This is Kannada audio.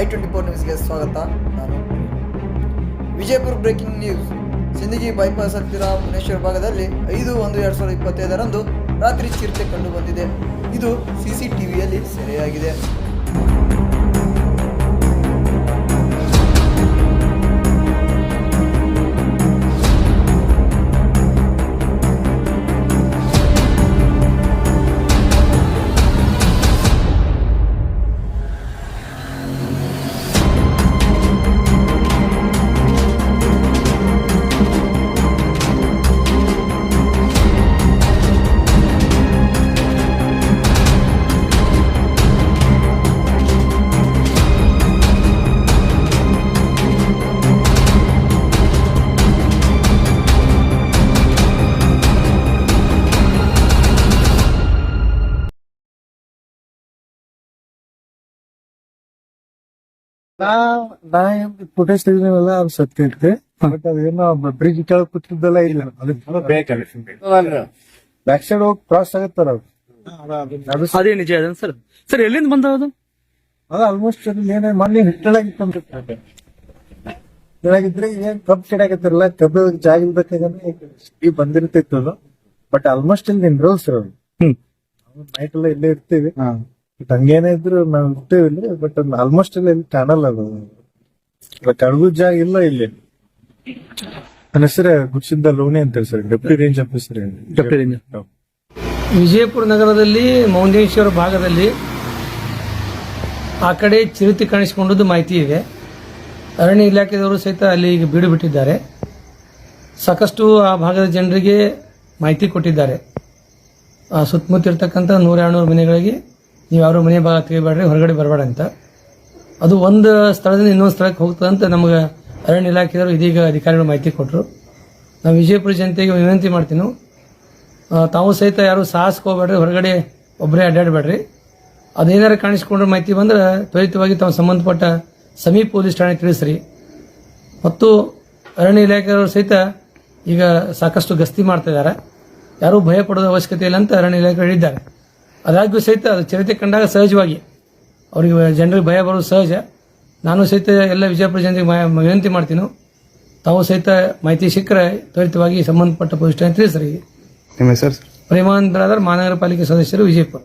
I24 ನ್ಯೂಸ್ಗೆ ಸ್ವಾಗತ. ನಾನು Vijayapura breaking news. Sindagi bypass ಹತ್ತಿರ ಮುನೇಶ್ವರ ಭಾಗದಲ್ಲಿ 5/1/2025ರಂದು ರಾತ್ರಿ ಚಿರತೆ ಕಂಡು ಬಂದಿದೆ. ಇದು CCTVಯಲ್ಲಿ ಸೆರೆಯಾಗಿದೆ. ನಾ ಫುಟೇಜ್ ತೆಗೆದಿಲ್ಲ ಅದು ಸತ್ಯ ಇರುತ್ತೆ. ಬಟ್ ಅದೇನೋ ಬ್ರಿಡ್ಜ್ ಕೆಳಗೆ ಕೂತಿದ್ದಲ್ಲ ಇಲ್ಲ ಬ್ಯಾಕ್ ಸೈಡ್ ಹೋಗಿ ಕ್ರಾಸ್ ಆಗತ್ತಾರ ಅದು ಅದೇ ನಿಜ ಅದ ಸರ್. ಸರ್ ಎಲ್ಲಿಂದ ಬಂದವದು? ಅದು ಆಲ್ಮೋಸ್ಟ್ ಏನೇ ಮೊನ್ನೆ ಹಿಟ್ಟಳಾಗಿತ್ತು ಕೆಳಗಿದ್ರೆ ಏನ್ ಕಬ್ಬು ಕೆಡಾಕತ್ತಿರಲ್ಲ, ಕಬ್ಬು ಜಾಗ ಇಲ್ಬೇಕಾದ್ರೆ ಈ ಬಂದಿರ್ತೈತಿ ಅದು. ಬಟ್ ಆಲ್ಮೋಸ್ಟ್ ಇಲ್ಲಿ ನಿಂದ್ರವ್ ಸರ್ ಅದು. ನೈಟ್ ಎಲ್ಲ ಇಲ್ಲೇ ಇರ್ತೀವಿ. ಬಟ್ ಹಂಗೇನೇ ಇದ್ರು ನಾವ್ ಇರ್ತೇವೆ ಇಲ್ಲಿ. ಬಟ್ ಆಲ್ಮೋಸ್ಟ್ ಎಲ್ಲ ಇಲ್ಲಿ ಕಾಣಲ್ಲ ಅದು. ಕಡಗು ಜಾಗ ಇಲ್ಲ ಇಲ್ಲಿ. ನನ್ನ ಹೆಸರು ಗುಡ್ಸಿದ್ದ ಲೋಣಿ ಅಂತೇಳಿ sir, deputy range officer. Deputy range. Vijayapura ನಗರದಲ್ಲಿ ಮೌನೇಶ್ವರ ಭಾಗದಲ್ಲಿ ಆ ಕಡೆ ಚಿರತೆ ಕಾಣಿಸಿಕೊಂಡದ್ದು ಮಾಹಿತಿ ಇದೆ. ಅರಣ್ಯ ಇಲಾಖೆದವರು ಸಹಿತ ಅಲ್ಲಿ ಈಗ ಬೀಡು ಬಿಟ್ಟಿದ್ದಾರೆ. ಸಾಕಷ್ಟು ಆ ಭಾಗದ ಜನರಿಗೆ ಮಾಹಿತಿ ಕೊಟ್ಟಿದ್ದಾರೆ. ಸುತ್ತಮುತ್ತ ಇರ್ತಕ್ಕಂಥ 100-200 ಮನೆಗಳಿಗೆ ನೀವು ಯಾರು ಮನೆ ಭಾಗ ತೆಗಿಬೇಡ್ರಿ, ಹೊರಗಡೆ ಬರಬೇಡ ಅಂತ. ಅದು ಒಂದು ಸ್ಥಳದಿಂದ ಇನ್ನೊಂದು ಸ್ಥಳಕ್ಕೆ ಹೋಗ್ತದಂತ ನಮಗೆ ಅರಣ್ಯ ಇಲಾಖೆಯವರು ಇದೀಗ ಅಧಿಕಾರಿಗಳು ಮಾಹಿತಿ ಕೊಟ್ಟರು. ನಾವು ವಿಜಯಪುರ ಜನತೆಗೆ ವಿನಂತಿ ಮಾಡ್ತೀವಿ, ತಾವು ಸಹಿತ ಯಾರು ಸಾಹಸಕ್ಕೆ ಹೋಗ್ಬೇಡ್ರಿ, ಹೊರಗಡೆ ಒಬ್ಬರೇ ಅಡ್ಡಾಡಬೇಡ್ರಿ. ಅದೇನಾರು ಕಾಣಿಸ್ಕೊಂಡ್ರೆ ಮಾಹಿತಿ ಬಂದ್ರೆ ತ್ವರಿತವಾಗಿ ತಾವು ಸಂಬಂಧಪಟ್ಟ ಸಮೀಪ ಪೊಲೀಸ್ ಠಾಣೆ ತಿಳಿಸ್ರಿ. ಮತ್ತು ಅರಣ್ಯ ಇಲಾಖೆಯವರು ಸಹಿತ ಈಗ ಸಾಕಷ್ಟು ಗಸ್ತಿ ಮಾಡ್ತಾ ಇದ್ದಾರೆ. ಯಾರೂ ಭಯ ಪಡೋದ ಅವಶ್ಯಕತೆ ಇಲ್ಲ ಅಂತ ಅರಣ್ಯ ಇಲಾಖೆ ಹೇಳಿದ್ದಾರೆ. ಅದಾಗ್ಯೂ ಸಹಿತ ಅದು ಚಿರತೆ ಕಂಡಾಗ ಸಹಜವಾಗಿ ಅವರಿಗೆ ಜನರಿಗೆ ಭಯ ಬರೋದು ಸಹಜ. ನಾನು ಸಹಿತ ಎಲ್ಲ ವಿಜಯಪುರ ಜನರಿಗೆ ವಿನಂತಿ ಮಾಡ್ತೀನಿ, ತಾವು ಸಹಿತ ಮಾಹಿತಿ ಸಿಕ್ಕರೆ ತ್ವರಿತವಾಗಿ ಸಂಬಂಧಪಟ್ಟ ಪೊಲೀಸ್ ಠಾಣೆ ತಿಳಿಸ್ರಿ. ನಿಮ್ಮ ಹೆಸರು? ಪ್ರೇಮಾನಂದ ಬ್ರಾದರ್, ಮಹಾನಗರ ಪಾಲಿಕೆ ಸದಸ್ಯರು, ವಿಜಯಪುರ.